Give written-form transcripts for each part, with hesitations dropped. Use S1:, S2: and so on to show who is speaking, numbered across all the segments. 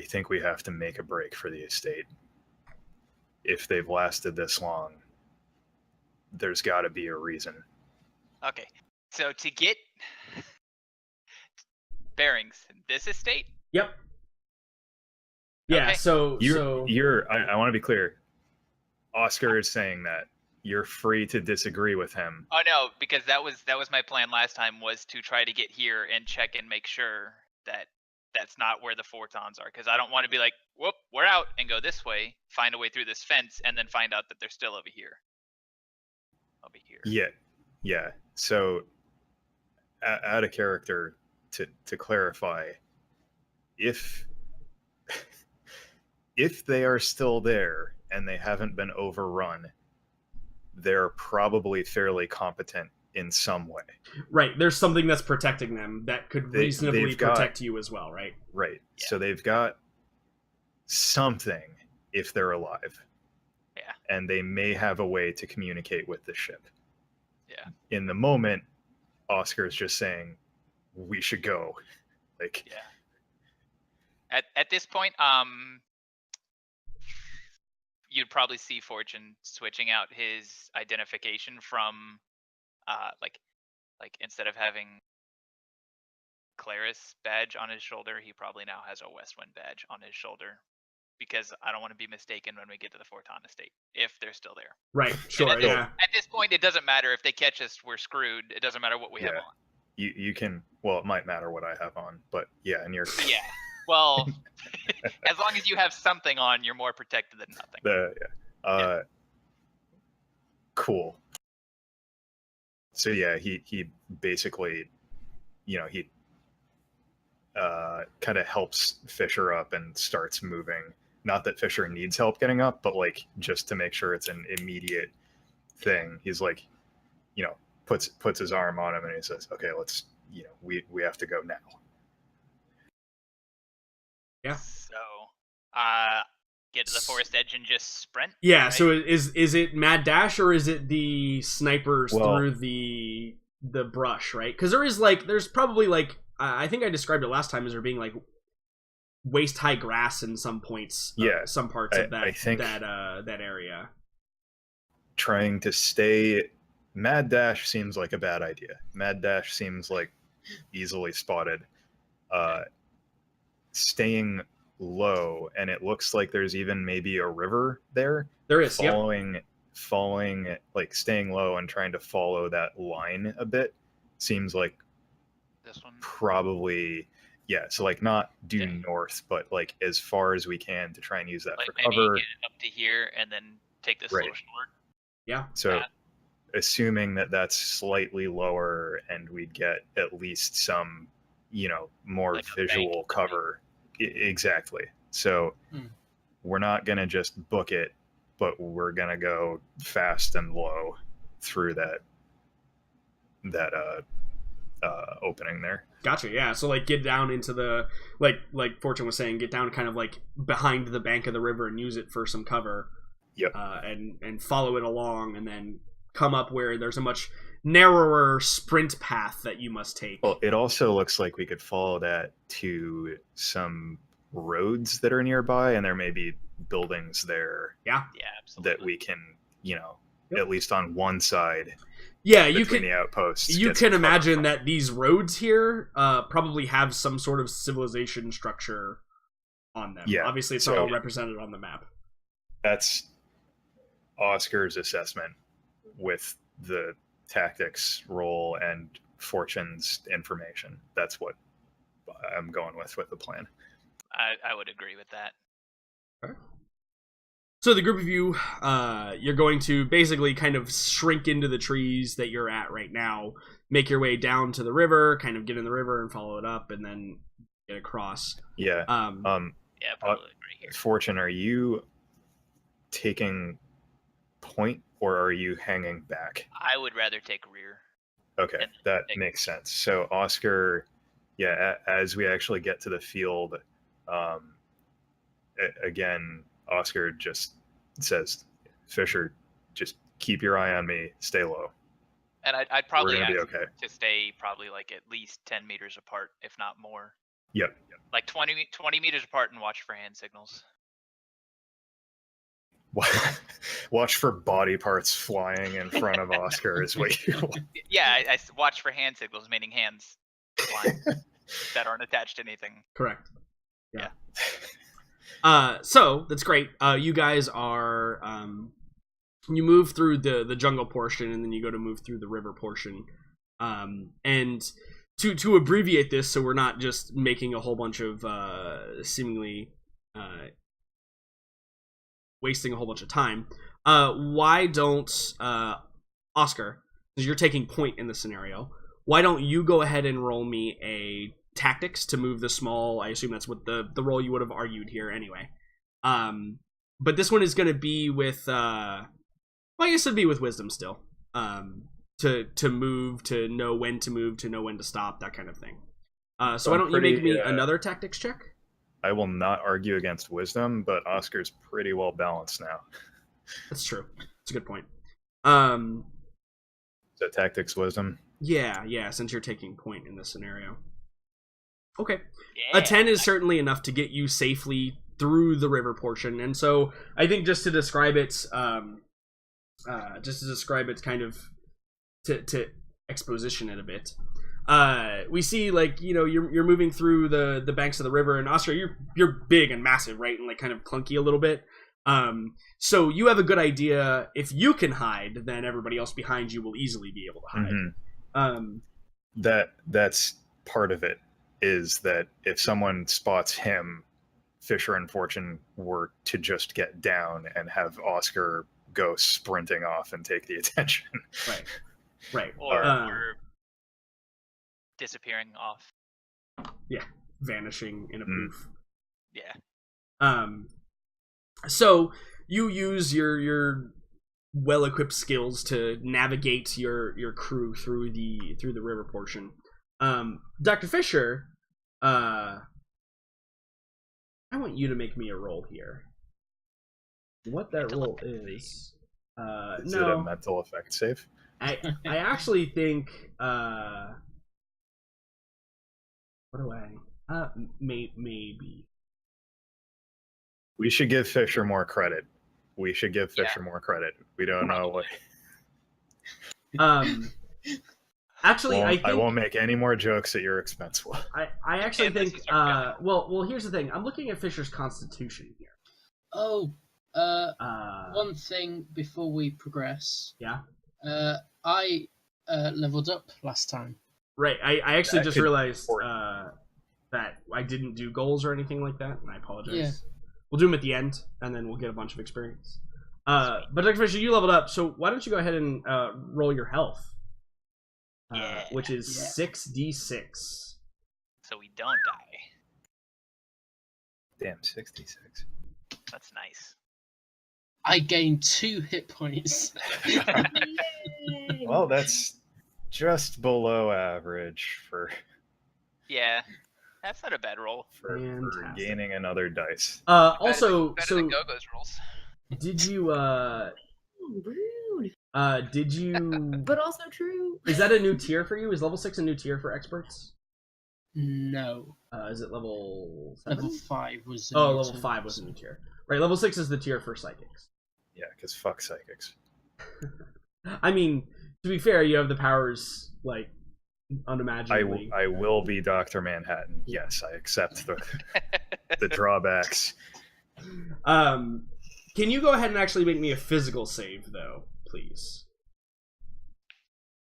S1: I think we have to make a break for the estate. If they've lasted this long, there's got to be a reason.
S2: Okay, so to get bearings, this estate.
S3: Yep. Yeah.
S2: Okay.
S3: So
S1: I want to be clear. Oscar is saying that you're free to disagree with him.
S2: Oh no, because that was my plan last time, was to try to get here and check and make sure that that's not where the Fortons are, because I don't want to be like, whoop, we're out, and go this way, find a way through this fence, and then find out that they're still over here. Over here.
S1: Yeah. So, out of character, to clarify, if they are still there and they haven't been overrun, they're probably fairly competent in some way.
S3: Right. There's something that's protecting them that could reasonably protect you as well, right?
S1: Right.
S2: Yeah.
S1: So they've got something if they're alive.
S2: Yeah.
S1: And they may have a way to communicate with the ship.
S2: Yeah.
S1: In the moment, Oscar's just saying, we should go. Like,
S2: yeah. At this point, you'd probably see Fortune switching out his identification from like instead of having Claris badge on his shoulder, he probably now has a Westwind badge on his shoulder, because I don't want to be mistaken when we get to the Forton estate if they're still there.
S3: Right. Sure.
S2: At this point, it doesn't matter if they catch us. We're screwed. It doesn't matter what we have on.
S1: You can. Well, it might matter what I have on, but yeah, and you're.
S2: Yeah. Well, as long as you have something on, you're more protected than nothing.
S1: Cool. So yeah, he basically, he kind of helps Fisher up and starts moving. Not that Fisher needs help getting up, but like just to make sure it's an immediate thing. He's like, puts his arm on him and he says, "Okay, let's, we have to go now."
S3: Yeah.
S2: So, get to the forest edge and just sprint.
S3: Yeah.
S2: Right?
S3: So is it mad dash, or is it the snipers through the brush? Right. Because there's probably like, I think I described it last time as there being like waist high grass in some points. Some parts of that. I think that area.
S1: Trying to stay mad dash seems like a bad idea. Mad dash seems like easily spotted. Staying low, and it looks like there's even maybe a river there.
S3: There is.
S1: Following, like staying low and trying to follow that line a bit seems like
S2: this one
S1: probably. Yeah, so like not due north, but like as far as we can to try and use that for
S2: maybe
S1: cover.
S2: Get up to here and then take this little short.
S3: Yeah.
S1: So assuming that that's slightly lower and we'd get at least some, more like visual cover. Exactly. So we're not going to just book it, but we're going to go fast and low through that opening there.
S3: Gotcha. Yeah. So like get down into the, like Fortune was saying, get down kind of like behind the bank of the river and use it for some cover.
S1: Yep.
S3: And follow it along, and then come up where there's a much narrower sprint path that you must take.
S1: Well, it also looks like we could follow that to some roads that are nearby, and there may be buildings there.
S3: Yeah,
S2: absolutely.
S1: That we can, at least on one side.
S3: Yeah, you can.
S1: The outposts.
S3: You can imagine that these roads here probably have some sort of civilization structure on them. Yeah, obviously it's not all represented on the map.
S1: That's Oscar's assessment with the tactics roll and Fortune's information. That's what I'm going with the plan.
S2: I would agree with that.
S3: Okay. So the group of you, you're going to basically kind of shrink into the trees that you're at right now, make your way down to the river, kind of get in the river and follow it up, and then get across.
S1: Yeah.
S2: Probably right here.
S1: Fortune, are you taking point or are you hanging back?
S2: I would rather take rear.
S1: Okay, that makes sense. So Oscar, as we actually get to the field, again, Oscar just says, "Fisher, just keep your eye on me. Stay low."
S2: And I'd probably ask
S1: be okay.
S2: to stay probably like at least 10 meters apart, if not more.
S1: Yep.
S2: Like 20 meters apart, and watch for hand signals.
S1: Watch for body parts flying in front of Oscar is what you want.
S2: Yeah, I watch for hand signals, meaning hands flying that aren't attached to anything.
S3: Correct.
S2: Yeah.
S3: So that's great. You guys are you move through the jungle portion, and then you go to move through the river portion. And to abbreviate this, so we're not just making a whole bunch of seemingly wasting a whole bunch of time. Why don't Oscar, because you're taking point in the scenario, why don't you go ahead and roll me a tactics to move the small? I assume that's what the role you would have argued here anyway. But this one is going to be with well, I guess it'd be with wisdom still. To move, to know when to move, to know when to stop, that kind of thing. So why don't you make me another tactics check?
S1: I will not argue against wisdom, but Oscar's pretty well balanced now.
S3: That's true. That's a good point.
S1: So tactics, wisdom?
S3: Yeah, since you're taking point in this scenario. Okay.
S2: Yeah.
S3: A 10 is certainly enough to get you safely through the river portion, and so I think just to describe its kind of to exposition it a bit. We see, like, you know, you're moving through the banks of the river, and Oscar, you're big and massive, right, and like kind of clunky a little bit. So you have a good idea. If you can hide, then everybody else behind you will easily be able to hide.
S1: Mm-hmm. That's part of it, is that if someone spots him, Fisher and Fortune were to just get down and have Oscar go sprinting off and take the attention.
S3: Right.
S2: Or disappearing off.
S3: Yeah, vanishing in a poof.
S2: Yeah.
S3: So you use your well-equipped skills to navigate your crew through the river portion. Dr. Fisher, I want you to make me a roll here. What that roll is?
S1: Is it a mental effect save?
S3: I actually think what do I maybe
S1: we should give Fisher more credit. We don't know what.
S3: Actually,
S1: I won't make any more jokes at your expense.
S3: I actually think well here's the thing. I'm looking at Fisher's constitution here.
S4: Oh, one thing before we progress.
S3: Yeah.
S4: I leveled up last time.
S3: Right. I actually just realized that I didn't do goals or anything like that, and I apologize.
S4: Yeah.
S3: We'll do them at the end, and then we'll get a bunch of experience. But Dr. Fisher, you leveled up, so why don't you go ahead and roll your health, which is 6d6.
S2: So we don't die.
S1: Damn, 66.
S2: That's nice.
S4: I gained 2 hit points.
S1: Well, that's just below average for.
S2: Yeah, that's not a bad roll.
S1: For gaining another dice.
S3: Also,
S2: better than Gogo's rolls.
S3: Did you
S5: rude.
S3: Did you?
S5: But also true.
S3: Is that a new tier for you? Is level 6 a new tier for experts?
S4: No.
S3: Is it level 7?
S4: Level 5 was.
S3: Level 5 was a new tier. Right, level 6 is the tier for psychics.
S1: Yeah, because fuck psychics.
S3: I mean, to be fair, you have the powers, like, unimaginably.
S1: I will be Dr. Manhattan. Yes, I accept the drawbacks.
S3: Can you go ahead and actually make me a physical save, though, please?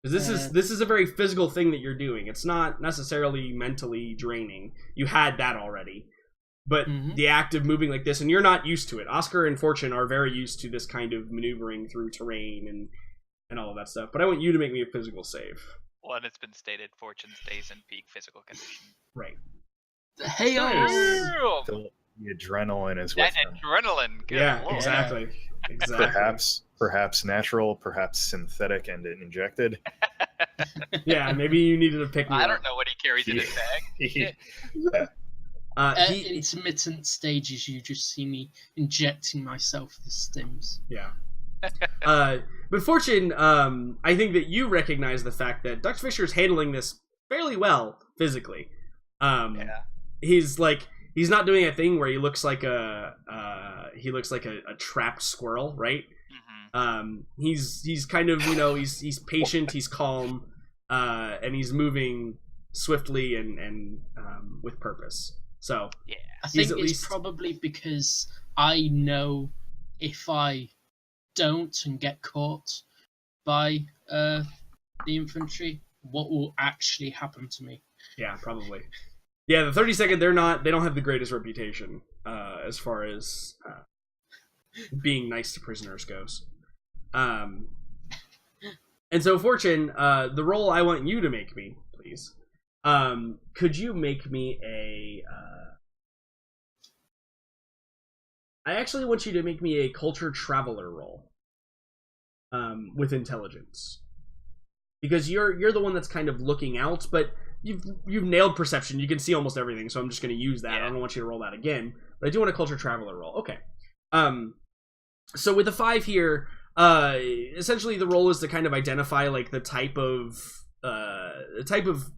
S3: Because this is a very physical thing that you're doing. It's not necessarily mentally draining. You had that already. But the act of moving like this, and you're not used to it. Oscar and Fortune are very used to this kind of maneuvering through terrain and all of that stuff. But I want you to make me a physical save.
S2: Well, and it's been stated, Fortune stays in peak physical condition.
S3: Right.
S4: Hey,
S1: The adrenaline is with
S2: that
S1: them.
S2: adrenaline. Good
S3: Yeah,
S2: Lord.
S3: exactly.
S1: Perhaps natural, perhaps synthetic and injected.
S3: Yeah, maybe you needed to pick me
S2: I
S3: up.
S2: don't know what he carries in his bag.
S4: At intermittent stages, you just see me injecting myself with stims.
S3: Yeah. But Fortune, I think that you recognize the fact that Dr. Fisher's handling this fairly well physically.
S2: Yeah.
S3: he's not doing a thing where he looks like a trapped squirrel, right? He's kind of, he's patient, he's calm, and he's moving swiftly and with purpose. So
S2: yeah,
S4: I think it's probably because I know if I don't and get caught by the infantry, what will actually happen to me.
S3: Yeah, probably. Yeah, the 32nd, they don't have the greatest reputation as far as being nice to prisoners goes. And so, Fortune, the role I want you to make me, please. Could you make me I actually want you to make me a culture traveler role with intelligence. Because you're the one that's kind of looking out, but you've nailed perception. You can see almost everything, so I'm just going to use that. Yeah. I don't want you to roll that again, but I do want a culture traveler roll. Okay. So with a 5 here, essentially the role is to kind of identify like the type of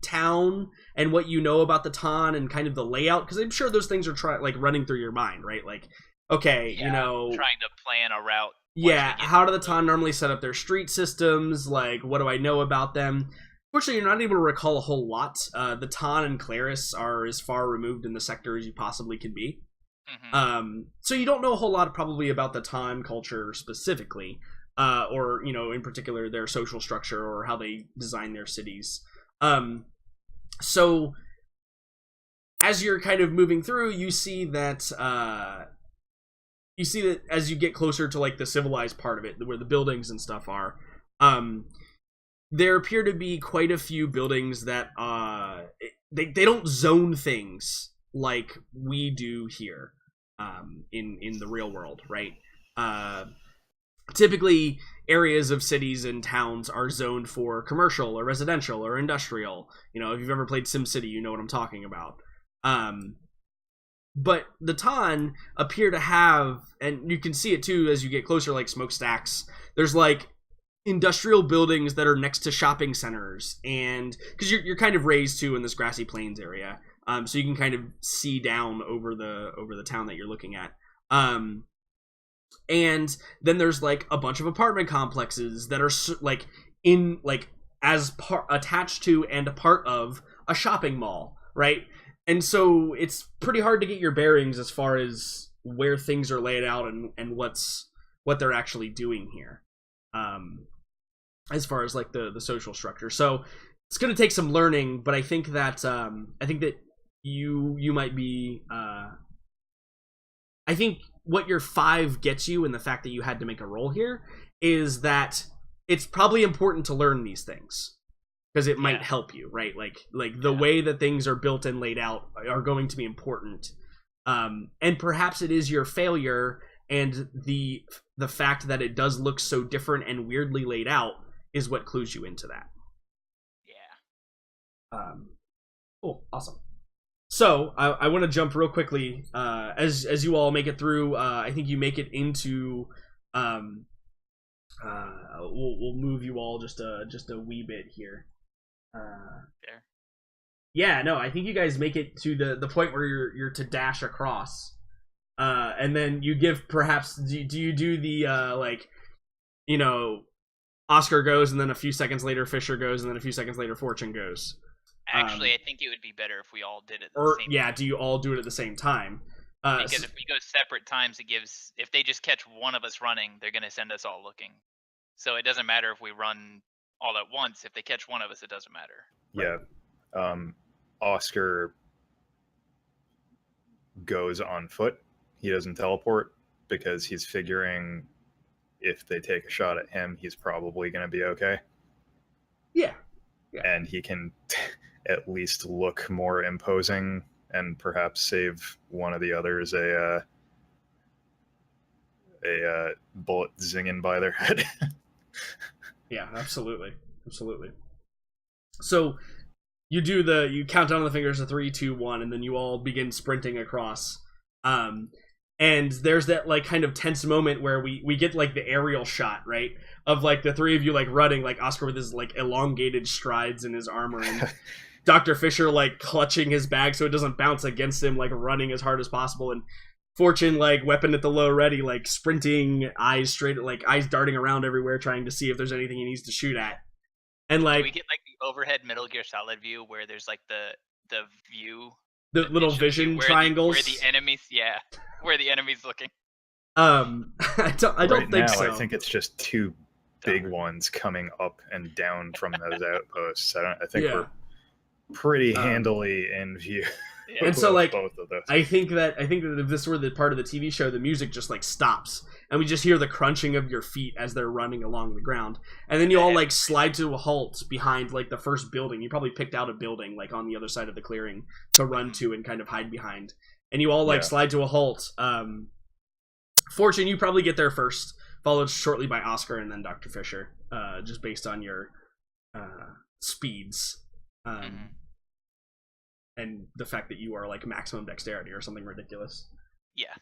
S3: town and what you know about the town and kind of the layout, because I'm sure those things are running through your mind, right? Like, okay,
S2: trying to plan a route.
S3: Yeah, how do the town normally set up their street systems? Like, what do I know about them? Fortunately, you're not able to recall a whole lot. The Ton and Claris are as far removed in the sector as you possibly can be. Mm-hmm. So you don't know a whole lot probably about the Ton culture specifically, or, in particular their social structure or how they design their cities. So as you're kind of moving through, you see that as you get closer to like the civilized part of it, where the buildings and stuff are, there appear to be quite a few buildings that they don't zone things like we do here in the real world, right? Typically, areas of cities and towns are zoned for commercial or residential or industrial. If you've ever played SimCity, you know what I'm talking about. But the Ton appear to have, and you can see it too as you get closer, like smokestacks. There's like industrial buildings that are next to shopping centers, and because you're kind of raised too in this grassy plains area, so you can kind of see down over the town that you're looking at. And then there's like a bunch of apartment complexes that are like in like attached to and a part of a shopping mall, right? And so it's pretty hard to get your bearings as far as where things are laid out and what they're actually doing here, as far as like the social structure. So it's going to take some learning, but I think that you might be. I think what your 5 gets you, and the fact that you had to make a roll here, is that it's probably important to learn these things. Because it might help you, right? Like the way that things are built and laid out are going to be important. And perhaps it is your failure, and the fact that it does look so different and weirdly laid out is what clues you into that.
S2: Yeah.
S3: Cool. Awesome. So I want to jump real quickly as you all make it through. I think you make it into. We'll move you all just a wee bit here.
S2: There.
S3: Yeah, no, I think you guys make it to the point where you're to dash across, and then you give perhaps do you do the Oscar goes, and then a few seconds later Fisher goes, and then a few seconds later Fortune goes.
S2: Actually, I think it would be better if we all did it at the same time.
S3: Do you all do it at the same time?
S2: Because if we go separate times, if they just catch one of us running, they're going to send us all looking. So it doesn't matter if we run all at once. If they catch one of us, it doesn't matter.
S1: Yeah. Oscar goes on foot. He doesn't teleport because he's figuring if they take a shot at him, he's probably going to be okay.
S3: Yeah.
S1: And he can at least look more imposing and perhaps save one of the others a bullet zinging by their head.
S3: Yeah, absolutely. So you count down the fingers of 3, 2, 1, and then you all begin sprinting across. And there's that like kind of tense moment where we get like the aerial shot, right? Of like the 3 of you like running, like Oscar with his like elongated strides in his armor, and Dr. Fisher like clutching his bag so it doesn't bounce against him, like running as hard as possible, and Fortune like weapon at the low ready, like sprinting, eyes darting around everywhere trying to see if there's anything he needs to shoot at. And like
S2: we get like the overhead Metal Gear Solid view where there's like the view,
S3: the little vision triangles
S2: where the enemies, where the enemy's looking.
S3: I don't think so.
S1: I think it's just two big ones coming up and down from those outposts. I think we're pretty handily in view.
S3: Yeah. And so like
S1: both of those.
S3: I think that if this were the part of the TV show, the music just like stops and we just hear the crunching of your feet as they're running along the ground. And then you all like slide to a halt behind like the first building. You probably picked out a building like on the other side of the clearing to run to and kind of hide behind. And you all like slide to a halt. Fortune, you probably get there first, followed shortly by Oscar and then Dr. Fisher, just based on your speeds. And the fact that you are like maximum dexterity or something ridiculous.
S2: Yeah.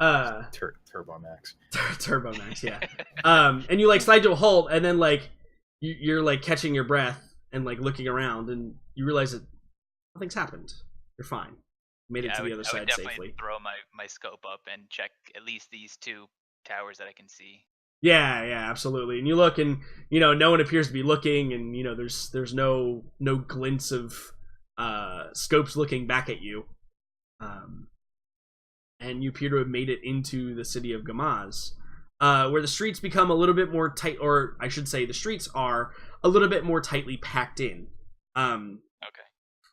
S1: Turbo Max.
S3: Turbo Max, yeah. And you like slide to a halt, and then like you're like catching your breath and like looking around, and you realize that nothing's happened. You're fine. Made it to the other side safely. I would definitely
S2: throw my scope up and check at least these two towers that I can see.
S3: Yeah, absolutely. And you look, and no one appears to be looking, and there's no glints of scopes looking back at you. And you appear to have made it into the city of Gamaz, where the streets become a little bit more tight, or I should say the streets are a little bit more tightly packed in.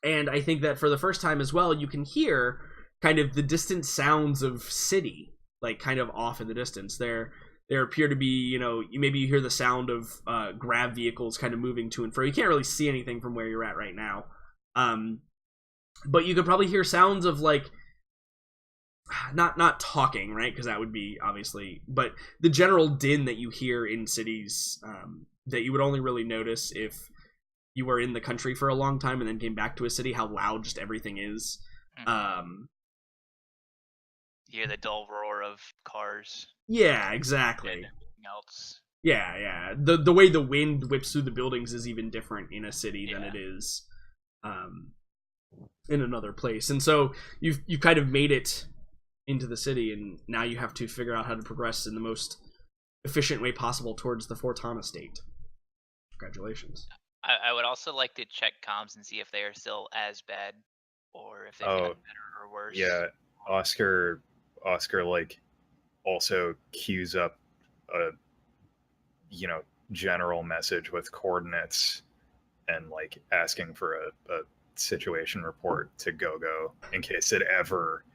S3: And I think that for the first time as well, you can hear kind of the distant sounds of city, like kind of off in the distance. There appear to be, maybe you hear the sound of grab vehicles kind of moving to and fro. You can't really see anything from where you're at right now. But you could probably hear sounds of like, not talking, right? Because that would be obviously, but the general din that you hear in cities, that you would only really notice if you were in the country for a long time and then came back to a city, how loud just everything is.
S2: You hear the dull roar of cars.
S3: Yeah, exactly.
S2: And everything else.
S3: Yeah. The way the wind whips through the buildings is even different in a city than it is in another place. And so you kind of made it into the city, and now you have to figure out how to progress in the most efficient way possible towards the Fortana state. Congratulations.
S2: I would also like to check comms and see if they are still as bad, or if they've gotten better or worse.
S1: Yeah, Oscar like also queues up a general message with coordinates and like asking for a situation report to GoGo in case it ever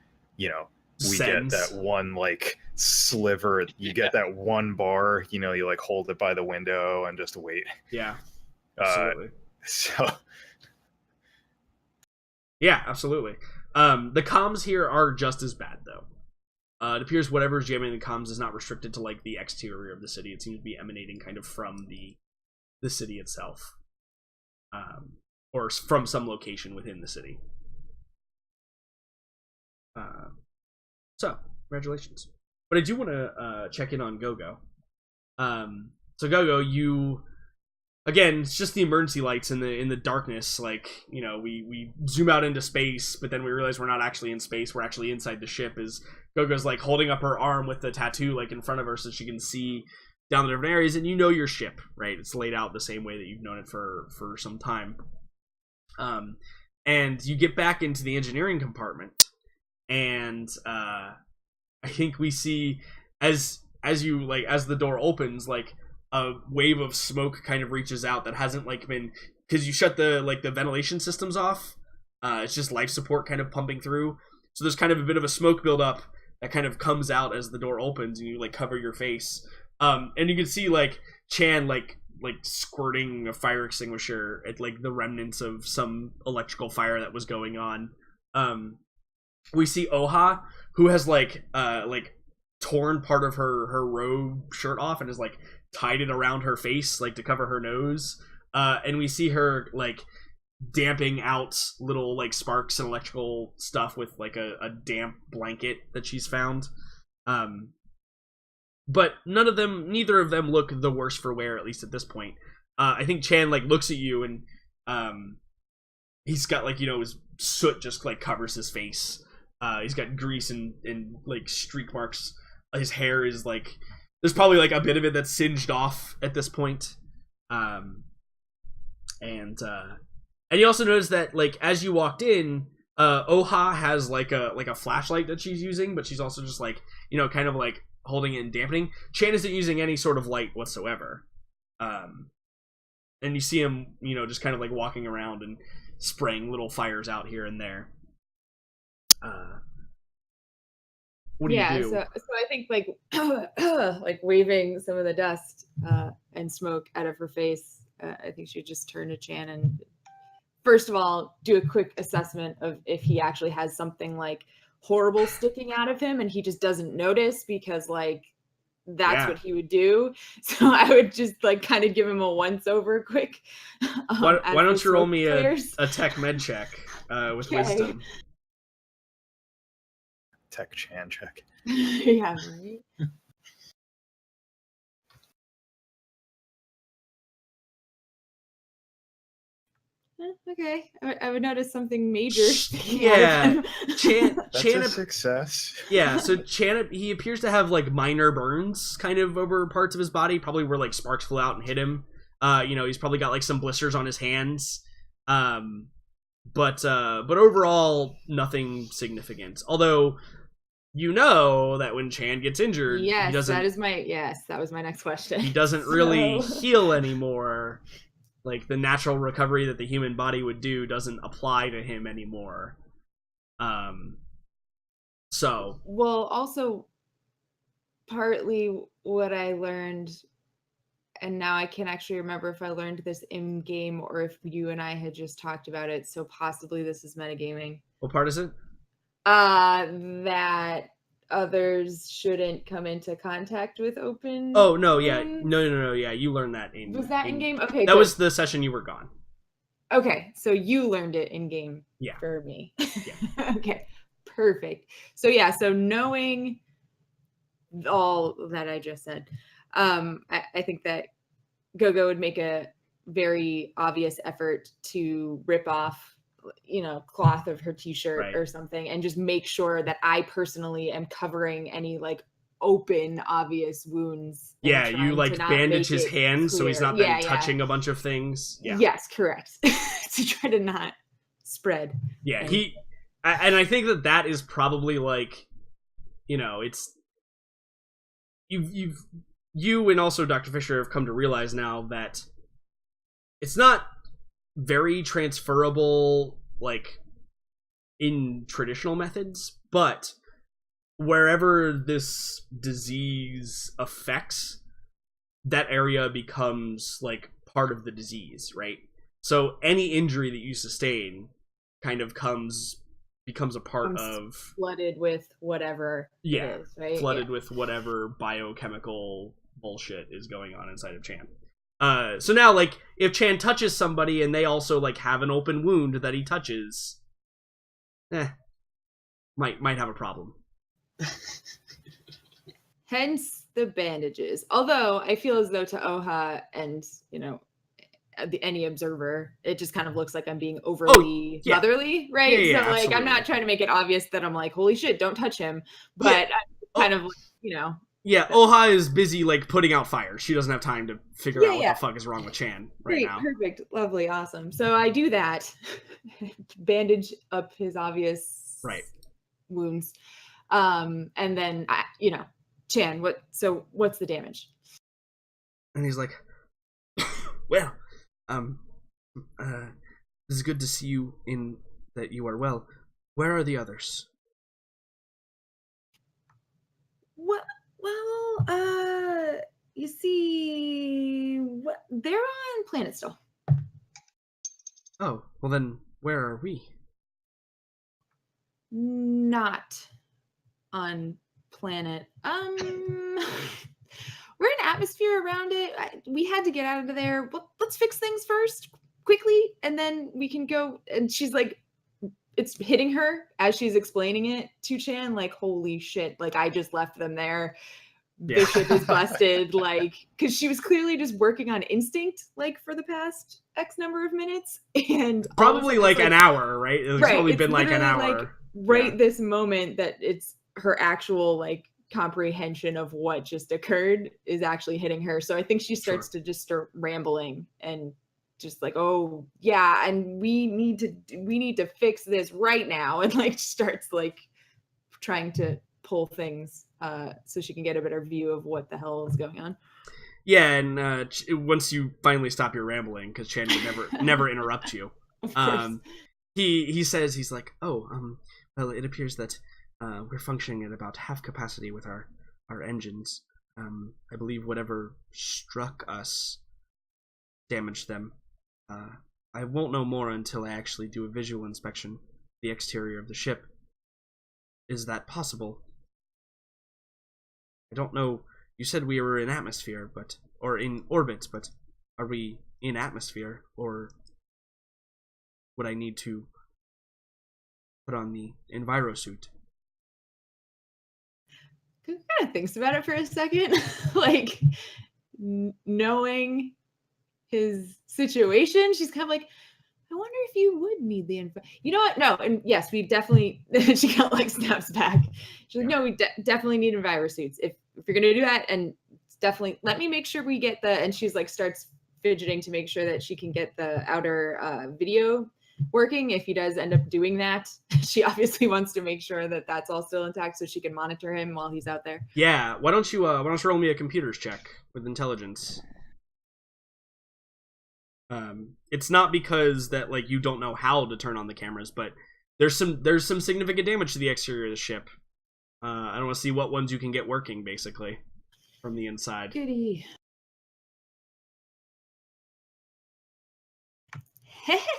S1: we get that one like sliver, you get that one bar, you like hold it by the window and just wait.
S3: Yeah. Absolutely. Yeah, absolutely. The comms here are just as bad though. It appears whatever's jamming the comms is not restricted to like the exterior of the city. It seems to be emanating kind of from the city itself. Or from some location within the city. So, congratulations. But I do want to check in on GoGo. So GoGo, you again, it's just the emergency lights in the darkness. Like we zoom out into space, but then we realize we're not actually in space. We're actually inside the ship. As GoGo's like holding up her arm with the tattoo like in front of her, so she can see down the different areas. And your ship, right? It's laid out the same way that you've known it for some time. And you get back into the engineering compartment, and I think we see as the door opens, like a wave of smoke kind of reaches out that hasn't like been, because you shut the ventilation systems off. It's just life support kind of pumping through, so there's kind of a bit of a smoke buildup that kind of comes out as the door opens, and you like cover your face, and you can see like Chan like squirting a fire extinguisher at like the remnants of some electrical fire that was going on. We see Oha, who has like torn part of her robe shirt off and is like tied it around her face like to cover her nose. And we see her like damping out little like sparks and electrical stuff with like a damp blanket that she's found. But neither of them look the worse for wear, at least at this point. I think Chan like looks at you and he's got like, his soot just like covers his face. He's got grease and like streak marks. His hair is like, there's probably like a bit of it that's singed off at this point. And you also notice that like as you walked in, Oha has like a flashlight that she's using, but she's also just like, kind of like holding it and dampening. Chan isn't using any sort of light whatsoever. And you see him, just kind of like walking around and spraying little fires out here and there. What do you do?
S5: So I think like like waving some of the dust and smoke out of her face. I think she'd just turn to Chan and first of all do a quick assessment of if he actually has something like horrible sticking out of him and he just doesn't notice because like that's what he would do. So I would just like kind of give him a once over quick.
S3: Why don't you roll me a tech med check with wisdom?
S1: Tech Chan check.
S5: Yeah, right. Okay, I would notice something major.
S3: Yeah, Chan.
S1: That's a success.
S3: Yeah, so Chan, he appears to have like minor burns, kind of over parts of his body, probably where like sparks flew out and hit him. He's probably got like some blisters on his hands. But overall, nothing significant. Although, that when Chan gets injured,
S5: that was my next question.
S3: He doesn't really heal anymore. Like the natural recovery that the human body would do doesn't apply to him anymore.
S5: Also partly what I learned, and now I can't actually remember if I learned this in game or if you and I had just talked about it, so possibly this is metagaming.
S3: What part is it?
S5: That others shouldn't come into contact with open.
S3: Oh no, yeah, no, yeah. You learned that in.
S5: Was that in game? Okay,
S3: that was the session you were gone.
S5: Okay, so you learned it in game.
S3: Yeah.
S5: For me.
S3: Yeah.
S5: Okay, perfect. So so knowing all that I just said, I think that Gogo would make a very obvious effort to rip off cloth of her t-shirt or something and just make sure that I personally am covering any like open obvious wounds.
S3: Yeah, you like bandage his hands so he's not touching a bunch of things. Yeah.
S5: Yes, correct. To try to not spread.
S3: Yeah, and I think that is probably like, it's you and also Dr. Fisher have come to realize now that it's not very transferable like in traditional methods, but wherever this disease affects, that area becomes like part of the disease, right? So any injury that you sustain kind of becomes a part of
S5: flooded with whatever it is, right?
S3: Flooded with whatever biochemical bullshit is going on inside of Chan. So now, like, if Chan touches somebody and they also, like, have an open wound that he touches, might have a problem.
S5: Hence the bandages. Although, I feel as though to Oha and, any observer, it just kind of looks like I'm being overly motherly, right?
S3: Yeah,
S5: so, like,
S3: absolutely.
S5: I'm not trying to make it obvious that I'm like, holy shit, don't touch him. But I'm kind of,
S3: Yeah, Oha is busy, like, putting out fires. She doesn't have time to figure out what the fuck is wrong with Chan right now.
S5: Perfect. Lovely. Awesome. So I do that. Bandage up his obvious wounds. And then, Chan, what's the damage?
S3: And he's like, well, this is good to see you in that you are well. Where are the others?
S5: Well, you see, they're on planet still.
S3: Oh, well then, where are we?
S5: Not on planet. We're in atmosphere around it. We had to get out of there. Let's fix things first, quickly, and then we can go. And she's like, it's hitting her as she's explaining it to Chan, like, holy shit, like, I just left them there. the ship is busted, like, because she was clearly just working on instinct, like, for the past X number of minutes, and
S3: probably like an hour, right? It's probably been like an hour.
S5: Like, this moment that it's her actual, like, comprehension of what just occurred is actually hitting her. So I think she starts to just start rambling and just like, oh yeah, and we need to fix this right now, and like starts like trying to pull things so she can get a better view of what the hell is going on.
S3: Yeah, and once you finally stop your rambling, because Chan would never interrupt you, he says, he's like, well, it appears that we're functioning at about half capacity with our engines. I believe whatever struck us damaged them. I won't know more until I actually do a visual inspection of the exterior of the ship. Is that possible? I don't know. You said we were in atmosphere, or in orbit, but are we in atmosphere, or would I need to put on the envirosuit?
S5: Kind of thinks about it for a second, like knowing his situation, she's kind of like, I wonder if you would need the info. You know what? No, and yes, we definitely. She kind of like snaps back. She's like, no, we definitely need envirosuits if you're gonna do that, and definitely let me make sure we get the. And she's like starts fidgeting to make sure that she can get the outer video working. If he does end up doing that, she obviously wants to make sure that that's all still intact so she can monitor him while he's out there.
S3: Yeah. Why don't you roll me a computers check with intelligence? It's not because that like you don't know how to turn on the cameras, but there's some significant damage to the exterior of the ship. I don't want to see what ones you can get working, basically, from the inside.
S5: Goody.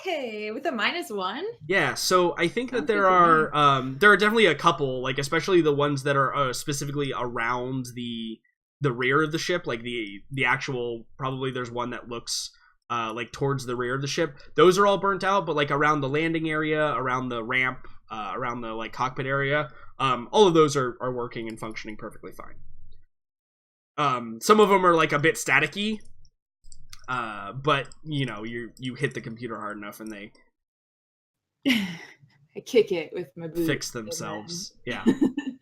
S5: Hey, with a -1?
S3: Yeah, so I think that there are definitely a couple, like especially the ones that are specifically around the rear of the ship, like the actual, probably there's one that looks like towards the rear of the ship. Those are all burnt out, but like around the landing area, around the ramp, around the like cockpit area, all of those are working and functioning perfectly fine. Some of them are like a bit staticky, but you know, you hit the computer hard enough and they
S5: I kick it with my boot.
S3: Fix themselves. Yeah,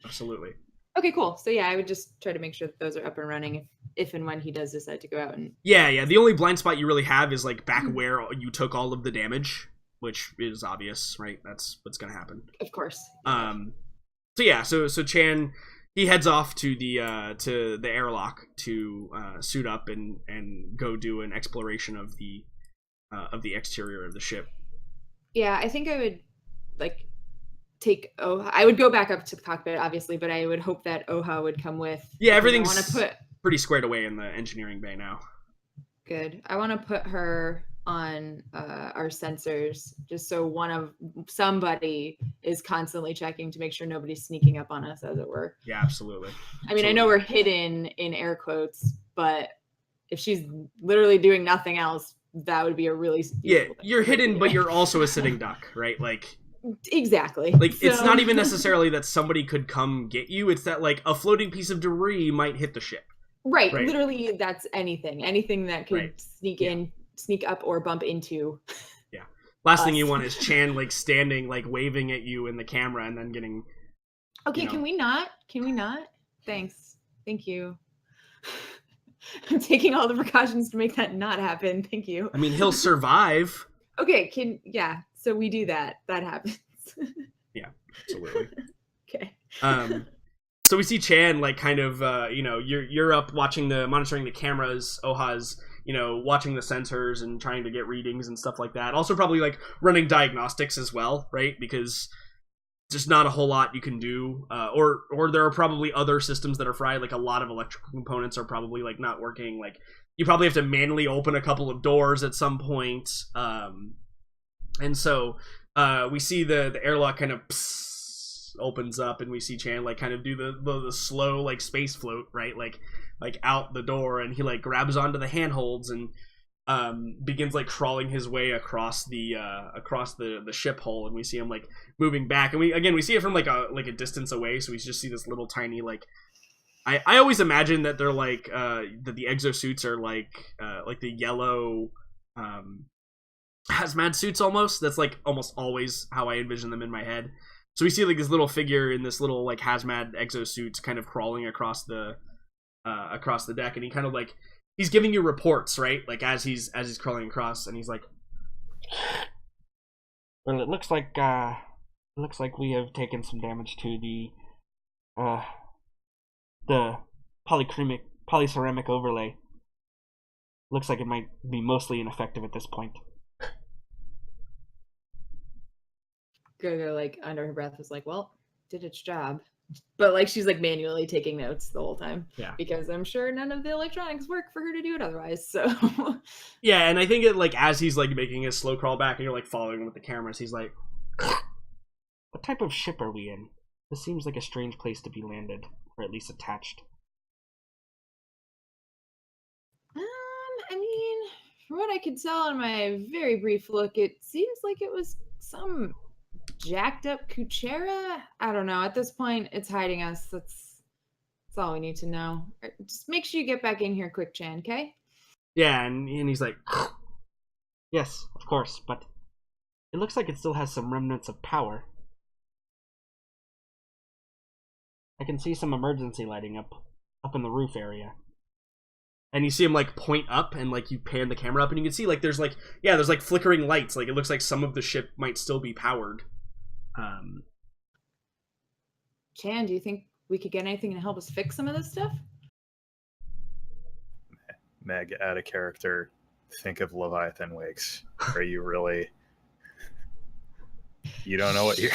S3: absolutely.
S5: Okay, cool. So yeah, I would just try to make sure that those are up and running if and when he does decide to go out and.
S3: Yeah. The only blind spot you really have is like back where you took all of the damage, which is obvious, right? That's what's gonna happen.
S5: Of course.
S3: So yeah, so Chan, he heads off to the airlock to suit up and go do an exploration of the exterior of the ship.
S5: Yeah, I think I would like take Oha. I would go back up to the cockpit, obviously, but I would hope that Oha would come with.
S3: Yeah, everything's pretty squared away in the engineering bay now.
S5: Good. I want to put her on our sensors, just so somebody is constantly checking to make sure nobody's sneaking up on us, as it were.
S3: Yeah, absolutely.
S5: I mean, I know we're hidden in air quotes, but if she's literally doing nothing else, that would be a really
S3: thing. You're hidden, but you're also a sitting duck, right? Like
S5: exactly.
S3: Like it's not even necessarily that somebody could come get you. It's that like a floating piece of debris might hit the ship.
S5: Right. Literally, that's anything that could sneak up or bump into.
S3: Yeah. Last thing you want is Chan like standing, like waving at you in the camera and then getting.
S5: Okay, can we not? Thanks. Thank you. I'm taking all the precautions to make that not happen. Thank you.
S3: I mean, he'll survive.
S5: Okay, so we do that. That happens.
S3: Yeah, absolutely.
S5: Okay.
S3: So we see Chan like kind of you're up monitoring the cameras. Oha's watching the sensors and trying to get readings and stuff like that. Also probably like running diagnostics as well, right? Because just not a whole lot you can do, or there are probably other systems that are fried. Like a lot of electrical components are probably like not working. Like you probably have to manually open a couple of doors at some point. And so we see the airlock kind of opens up, and we see Chan like kind of do the slow like space float, right? Like out the door, and he like grabs onto the handholds and begins like crawling his way across the ship hull, and we see him like moving back, and we see it from like a distance away, so we just see this little tiny like I always imagine that they're like that the exosuits are like the yellow hazmat suits almost. That's like almost always how I envision them in my head. So we see like this little figure in this little like hazmat exosuit kind of crawling across the deck, and he kind of like he's giving you reports, right? Like as he's crawling across, and he's like,
S6: well, it looks like we have taken some damage to the polyceramic overlay. Looks like it might be mostly ineffective at this point.
S5: Gogo, like under her breath, was like, "Well, did its job," but like she's like manually taking notes the whole time.
S3: Yeah,
S5: because I'm sure none of the electronics work for her to do it otherwise. So
S3: yeah, and I think it like as he's like making his slow crawl back, and you're like following him with the cameras, he's like,
S6: "What type of ship are we in? This seems like a strange place to be landed, or at least attached."
S5: I mean, from what I could tell in my very brief look, it seems like it was some jacked up Kuchera. I don't know. At this point, it's hiding us. That's all we need to know. Just make sure you get back in here quick, Chan, okay?
S3: Yeah, and he's like,
S6: yes, of course, but it looks like it still has some remnants of power. I can see some emergency lighting up in the roof area.
S3: And you see him like point up, and like you pan the camera up, and you can see like there's like flickering lights. Like it looks like some of the ship might still be powered.
S5: Chan, do you think we could get anything to help us fix some of this stuff?
S1: Meg, add a character. Think of Leviathan Wakes. Are you really? You don't know what you're.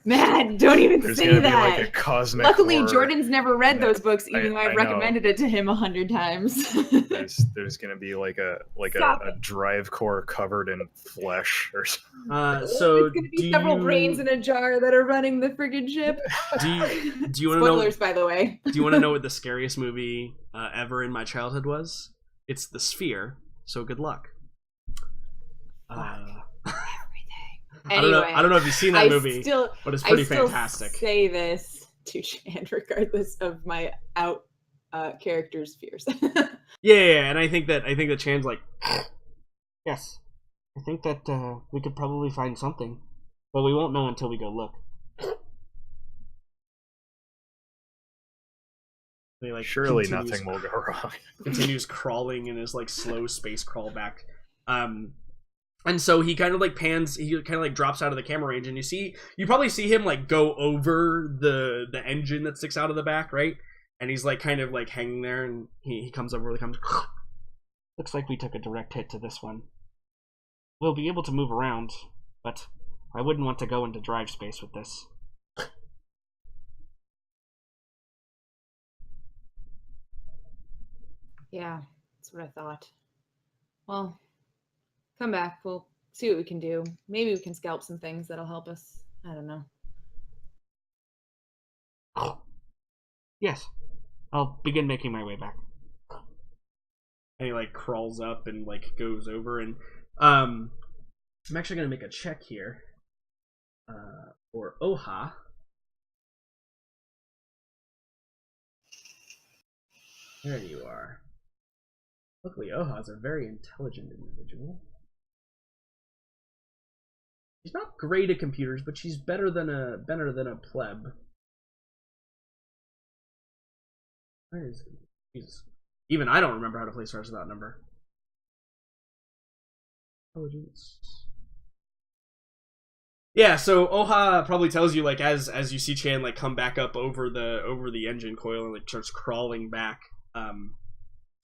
S5: Man, don't even
S1: There's
S5: say
S1: gonna
S5: that.
S1: be like a cosmic
S5: Luckily,
S1: horror.
S5: Jordan's never read those books, even though I've
S1: know.
S5: recommended it to him 100 times.
S1: There's gonna be like a
S5: Stop
S1: drive core covered in flesh or something.
S3: So
S5: it's gonna be several brains in a jar that are running the friggin' ship.
S3: Do you want to know?
S5: Spoilers, by the way.
S3: Do you want to know what the scariest movie ever in my childhood was? It's The Sphere. So good luck.
S5: Anyway,
S3: I don't know if you've seen that movie, but it's pretty fantastic.
S5: I say this to Chan regardless of my character's fears.
S3: yeah, and I think that Chan's like,
S6: yes, I think that we could probably find something, but we won't know until we go look.
S3: They, like,
S1: surely nothing will go wrong.
S3: Continues crawling in his like slow space crawl back. And so he kind of like pans, he kind of like drops out of the camera range, and you probably see him like go over the engine that sticks out of the back, right? And he's like kind of like hanging there, and he comes over,
S6: Looks like we took a direct hit to this one. We'll be able to move around, but I wouldn't want to go into drive space with this.
S5: Yeah, that's what I thought. Well, come back. We'll see what we can do. Maybe we can scalp some things that'll help us. I don't know.
S6: Yes. I'll begin making my way back.
S3: And he like crawls up and like goes over, and I'm actually gonna make a check here for Oha. There you are. Luckily, Oha's a very intelligent individual. She's not great at computers, but she's better than a pleb. Where is it? Jesus. Even I don't remember how to play Stars Without Number. Intelligence. Yeah, so Oha probably tells you, like, as you see Chan like come back up over the engine coil and like starts crawling back.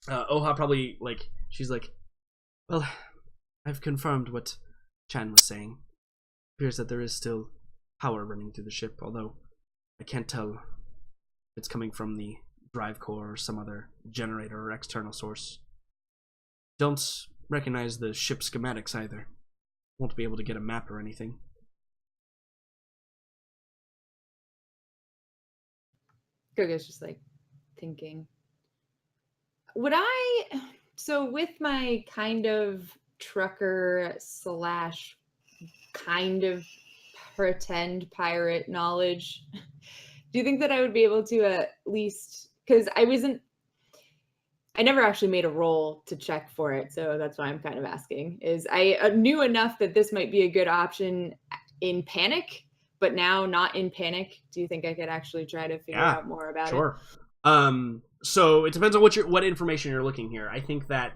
S3: Oha probably like she's like, well, I've confirmed what Chan was saying. It appears that there is still power running through the ship, although I can't tell if it's coming from the drive core or some other generator or external source. Don't recognize the ship schematics either. Won't be able to get a map or anything.
S5: Gogo's just like thinking. So with my kind of trucker / kind of pretend pirate knowledge, do you think that I would be able to at least because I never actually made a roll to check for it, so that's why I'm kind of asking. Is I knew enough that this might be a good option in panic, but now not in panic. Do you think I could actually try to figure out more about it?
S3: Sure. So it depends on what information you're looking here. I think that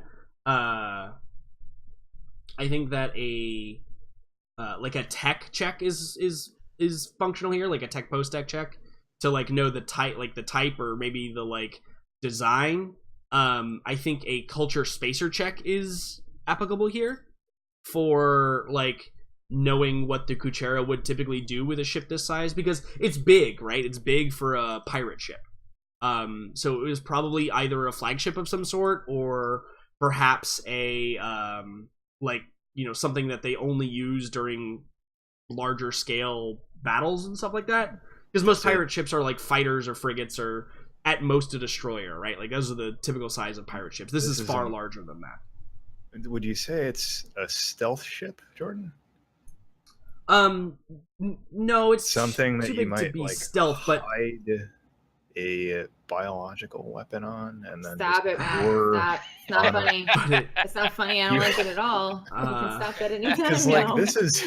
S3: a like a tech check is functional here, like a tech post tech check to like know the type or maybe the like design. I think a culture spacer check is applicable here for like knowing what the Kuchera would typically do with a ship this size, because it's big, right? It's big for a pirate ship. So it was probably either a flagship of some sort or perhaps a like, you know, something that they only use during larger scale battles and stuff like that. Because most pirate ships are like fighters or frigates or at most a destroyer, right? Like those are the typical size of pirate ships. This is far larger than that.
S1: Would you say it's a stealth ship, Jordan?
S3: No, it's
S1: something that you might
S3: be
S1: like
S3: stealth, but
S1: hide a biological weapon on, and then
S5: stop it, Matt. Stop. It's not funny. It's not funny. I don't like it at all. You can stop that anytime.
S1: Because like this is.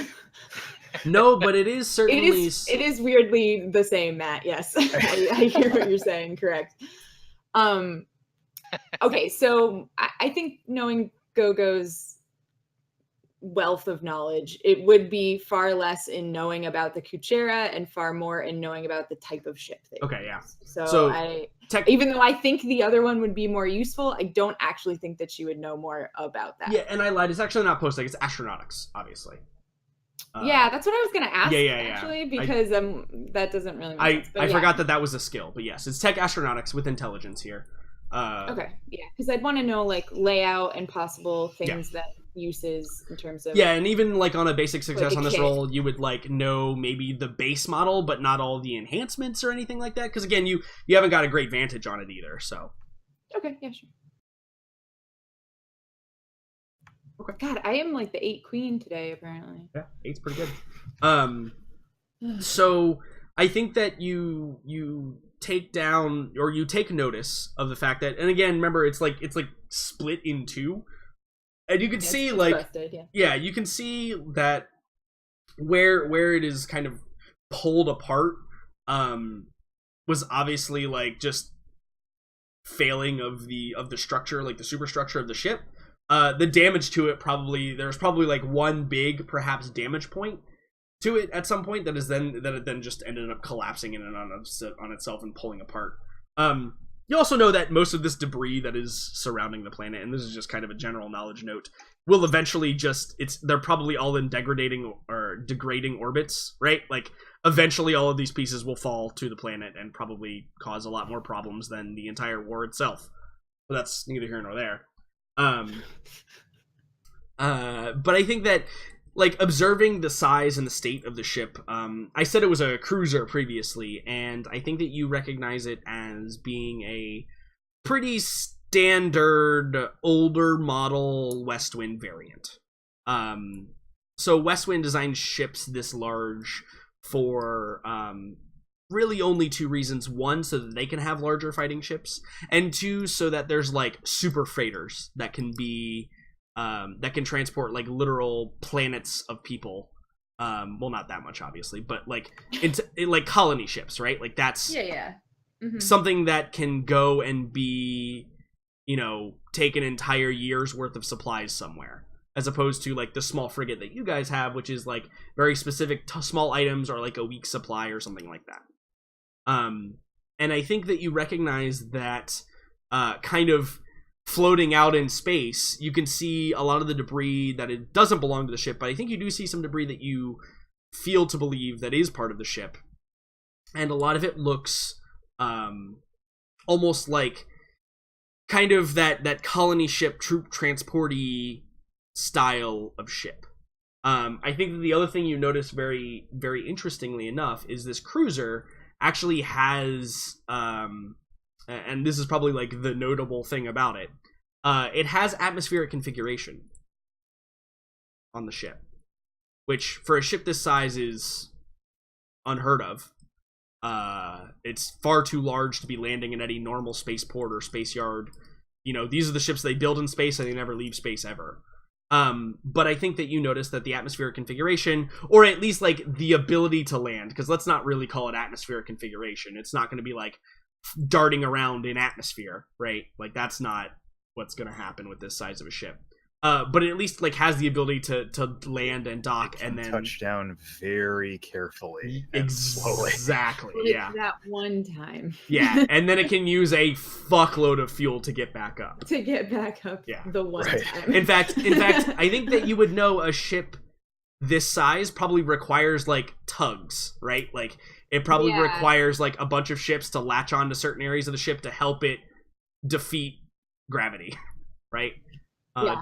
S3: No, but it is certainly.
S5: It is weirdly the same, Matt. Yes, I hear what you're saying. Correct. Okay, so I think knowing Gogo's wealth of knowledge, it would be far less in knowing about the Kuchera and far more in knowing about the type of ship.
S3: Okay, yeah.
S5: So even though I think the other one would be more useful, I don't actually think that she would know more about that.
S3: Yeah, and I lied. It's actually not post-tech. It's astronautics, obviously.
S5: Yeah, that's what I was going to ask,
S3: yeah.
S5: actually, because that doesn't really make sense.
S3: I forgot that was a skill, but yes, it's tech astronautics with intelligence here.
S5: Okay, yeah, because I'd want to know, like, layout and possible things that uses in terms of...
S3: Yeah, and even, like, on a basic success
S5: like
S3: on this
S5: kit.
S3: roll, you would, like, know maybe the base model, but not all the enhancements or anything like that, because, again, you haven't got a great vantage on it either, so...
S5: Okay, yeah, sure. Okay. God, I am like the 8 queen today, apparently.
S3: Yeah, 8's pretty good. So I think that you take down, or you take notice of the fact that, and again, remember, it's like split in two, and you can see like
S5: busted,
S3: you can see that where it is kind of pulled apart was obviously like just failing of the structure, like the superstructure of the ship. The damage to it there's probably like one big perhaps damage point to it at some point that it then just ended up collapsing in and on itself and pulling apart. You also know that most of this debris that is surrounding the planet, and this is just kind of a general knowledge note, will eventually they're probably all in degrading orbits, right? Like eventually all of these pieces will fall to the planet and probably cause a lot more problems than the entire war itself. But that's neither here nor there. But I think that, like, observing the size and the state of the ship, I said it was a cruiser previously, and I think that you recognize it as being a pretty standard older model Westwind variant. So Westwind designed ships this large for really only two reasons. One, so that they can have larger fighting ships, and two, so that there's like super freighters that can be that can transport like literal planets of people. Well, not that much obviously, but like like colony ships, right? Like that's something that can go and be, you know, take an entire year's worth of supplies somewhere, as opposed to like the small frigate that you guys have, which is like very specific small items or like a week's supply or something like that. And I think that you recognize that kind of floating out in space, you can see a lot of the debris that it doesn't belong to the ship, but I think you do see some debris that you feel to believe that is part of the ship. And a lot of it looks almost like kind of that colony ship troop transporty style of ship. I think that the other thing you notice very, very interestingly enough is this cruiser actually has, and this is probably like the notable thing about it, it has atmospheric configuration on the ship, which for a ship this size is unheard of. It's far too large to be landing in any normal spaceport or space yard. You know, these are the ships they build in space and they never leave space ever. But I think that you notice that the atmospheric configuration, or at least like the ability to land, because let's not really call it atmospheric configuration. It's not going to be like darting around in atmosphere, right? Like that's not what's going to happen with this size of a ship. But it at least like has the ability to land and dock and then
S1: touch down very carefully and slowly.
S3: Exactly. Yeah.
S5: That one time.
S3: Yeah, and then it can use a fuckload of fuel to get back up.
S5: To get back up.
S3: Yeah.
S5: The one time.
S3: In fact, I think that you would know a ship this size probably requires like tugs, right? Like it probably requires like a bunch of ships to latch on to certain areas of the ship to help it defeat gravity, right?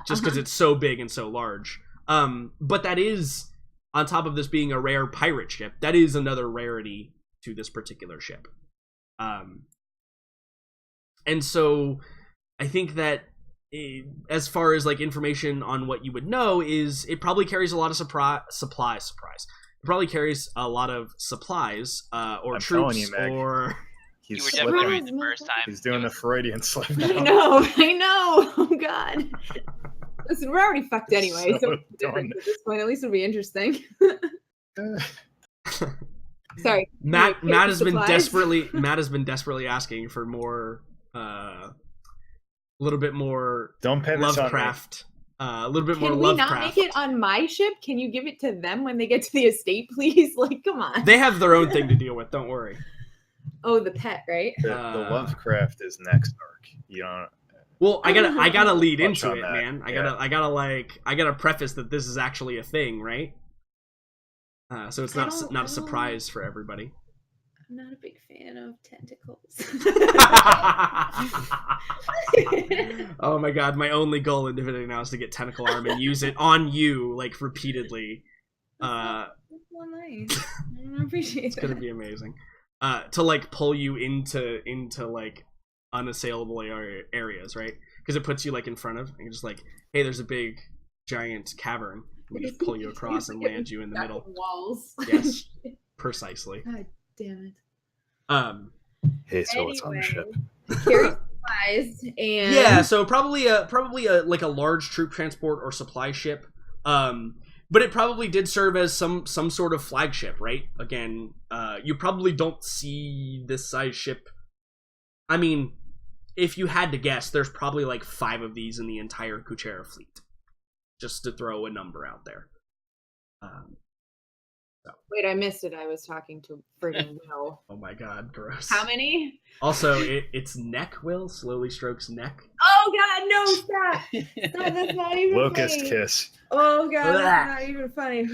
S3: Just because it's so big and so large. But that is, on top of this being a rare pirate ship, that is another rarity to this particular ship. And so I think that as far as like information on what you would know is it probably carries a lot of supplies. It probably carries a lot of supplies or
S1: I'm
S3: troops
S1: you, Meg.
S3: or...
S2: You were definitely right the first time.
S1: He's doing the Freudian slip now.
S5: I know. Oh God. Listen, we're already fucked anyway. So at this point, at least it'll be interesting. Sorry,
S3: Matt has been desperately asking for more, a little bit more.
S1: Don't pay
S3: Lovecraft. A little bit more
S5: Can we
S3: Lovecraft.
S5: not make it on my ship? Can you give it to them when they get to the estate, please? Like, come on.
S3: They have their own thing to deal with. Don't worry.
S5: Oh, the pet, right?
S1: The Lovecraft is next arc. You know.
S3: Well, I gotta lead into it,
S1: that.
S3: man. I gotta preface that this is actually a thing, right? So it's not a surprise for everybody.
S5: I'm not a big fan of tentacles.
S3: Oh my god, my only goal in Divinity now is to get tentacle arm and use it on you, like, repeatedly.
S5: That's so nice. I appreciate
S3: it's gonna be amazing. To like pull you into like unassailable areas, right? Because it puts you like in front of, and you're just like, hey, there's a big giant cavern. We just pull you across and land you in the middle.
S5: Walls.
S3: Yes, precisely.
S5: God damn it.
S1: Hey, so what's on the ship?
S5: Carry supplies and
S3: yeah, so probably a like a large troop transport or supply ship. But it probably did serve as some sort of flagship, right? Again, you probably don't see this size ship. I mean, if you had to guess, there's probably like 5 of these in the entire Kuchera fleet. Just to throw a number out there.
S5: Wait, I missed it. I was talking to friggin' Will.
S3: Oh my god, gross.
S5: How many?
S3: Also, it's neck, Will. Slowly strokes neck.
S5: Oh god, no, stop! Stop, that's not even
S1: Locust
S5: funny.
S1: kiss.
S5: Oh god, that's not even funny.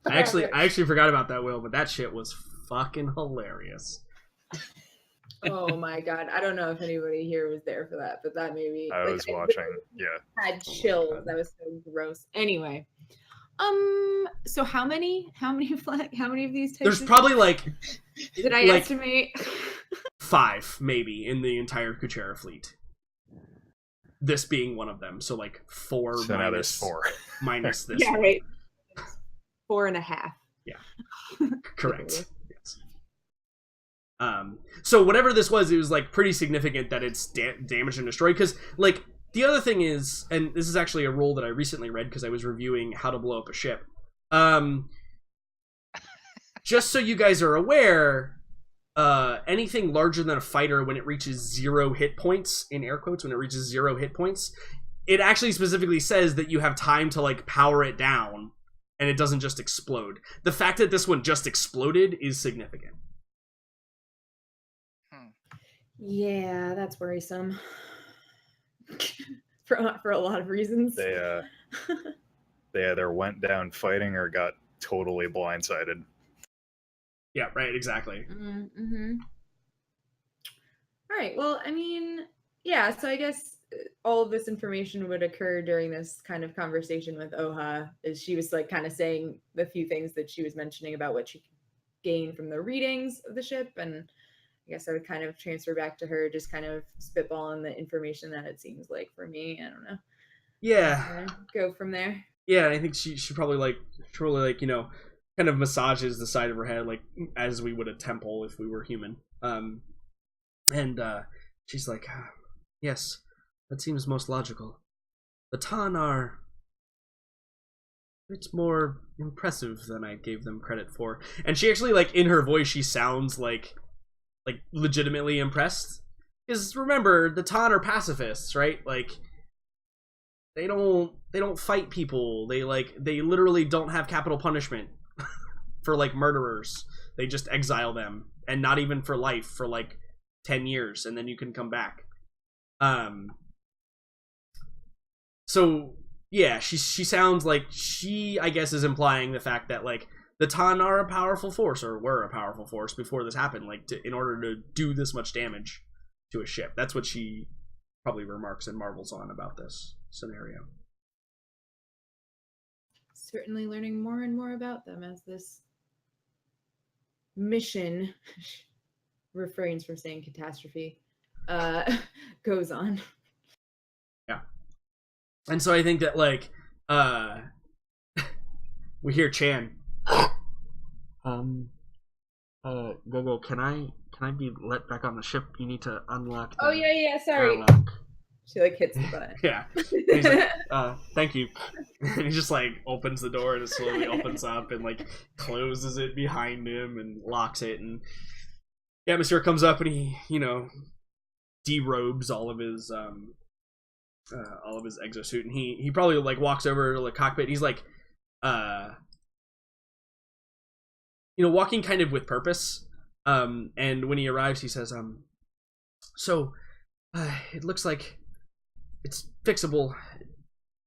S3: I actually forgot about that, Will, but that shit was fucking hilarious.
S5: Oh my god, I don't know if anybody here was there for that, but that maybe
S1: I was watching. Yeah,
S5: had chills. That was so gross. Anyway, so how many of these types?
S3: There's probably like
S5: did I estimate
S3: 5 maybe in the entire Kuchera fleet. This being one of them, so like 4
S1: so now there's 4
S3: minus this.
S5: Yeah,
S3: one.
S5: right. 4.5.
S3: Yeah, correct. Yes. So whatever this was, it was like pretty significant that it's damaged and destroyed. Because like the other thing is, and this is actually a rule that I recently read because I was reviewing how to blow up a ship. Just so you guys are aware, anything larger than a fighter, when it reaches 0 hit points, in air quotes, when it reaches 0 hit points, it actually specifically says that you have time to like power it down, and it doesn't just explode. The fact that this one just exploded is significant.
S5: Yeah, that's worrisome. for a lot of reasons.
S1: They either went down fighting or got totally blindsided.
S3: Yeah, right, exactly.
S5: Mm-hmm. All right, well, I mean, yeah, so I guess all of this information would occur during this kind of conversation with Oha, as she was like kind of saying the few things that she was mentioning about what she could gain from the readings of the ship, and I guess I would kind of transfer back to her, just kind of spitballing the information that it seems like for me. I don't know.
S3: Yeah.
S5: Go from there.
S3: Yeah, I think she probably like, you know, kind of massages the side of her head, like as we would a temple if we were human. And she's like, yes, that seems most logical. The Tan are it's more impressive than I gave them credit for. And she actually, like, in her voice, she sounds like legitimately impressed. Because remember, the Tan are pacifists, right? Like, they don't fight people. They literally don't have capital punishment for, like, murderers. They just exile them, and not even for life, for like 10 years, and then you can come back. So yeah, she sounds like she, I guess, is implying the fact that, like, the Tan are a powerful force, or were a powerful force before this happened, like, in order to do this much damage to a ship. That's what she probably remarks and marvels on about this scenario.
S5: Certainly learning more and more about them as this mission, refrains from saying catastrophe, goes on.
S3: Yeah. And so I think that, like, we hear Chan.
S6: Gogo, can I be let back on the ship? You need to unlock the
S5: yeah, sorry.
S6: airlock.
S5: She, like, hits the button.
S3: Yeah. He's like, thank you. And he just, like, opens the door, and it slowly opens up and, like, closes it behind him and locks it. And the atmosphere comes up, and he, you know, derobes all of his exosuit, and he probably, like, walks over to the cockpit. He's like, you know, walking kind of with purpose. And when he arrives, he says, so it looks like it's fixable. It'd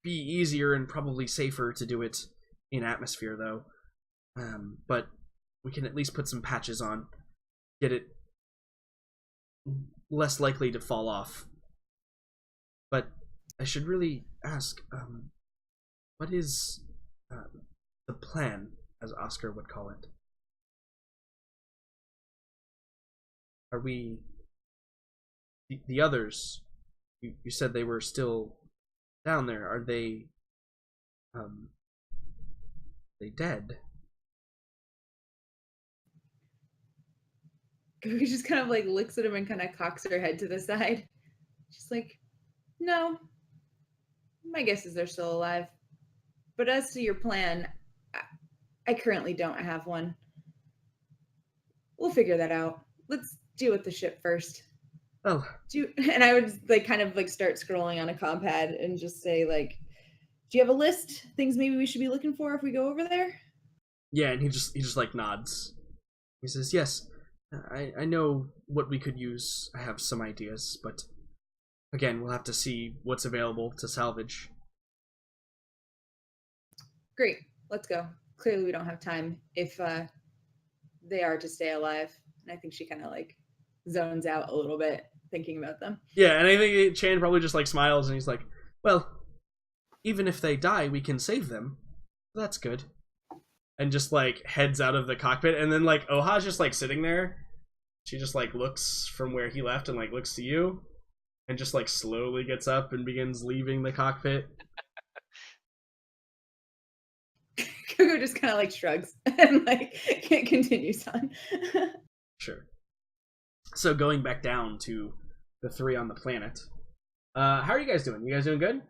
S3: be easier and probably safer to do it in atmosphere, though. But we can at least put some patches on, get it less likely to fall off. But I should really ask, what is the plan, as Oscar would call it? Are we... The others, you said they were still down there. Are they dead?
S5: He just kind of, like, looks at him and kind of cocks her head to the side. She's like, no. My guess is they're still alive. But as to your plan, I currently don't have one. We'll figure that out. Let's deal with the ship first.
S3: Oh.
S5: And I would, like, kind of, like, start scrolling on a compad and just say, like, do you have a list? Things maybe we should be looking for if we go over there?
S3: Yeah, and he just like nods. He says, yes, I know what we could use. I have some ideas, but again, we'll have to see what's available to salvage.
S5: Great, let's go. Clearly we don't have time if they are to stay alive. And I think she kind of, like, zones out a little bit thinking about them.
S3: Yeah, and I think Chan probably just, like, smiles and he's like, well, even if they die, we can save them. That's good. And just, like, heads out of the cockpit, and then, like, Oha's just, like, sitting there. She just, like, looks from where he left and, like, looks to you, and just, like, slowly gets up and begins leaving the cockpit.
S5: Gogo just kind of, like, shrugs and, like, continues on.
S3: Sure. So going back down to the three on the planet, how are you guys doing? You guys doing good?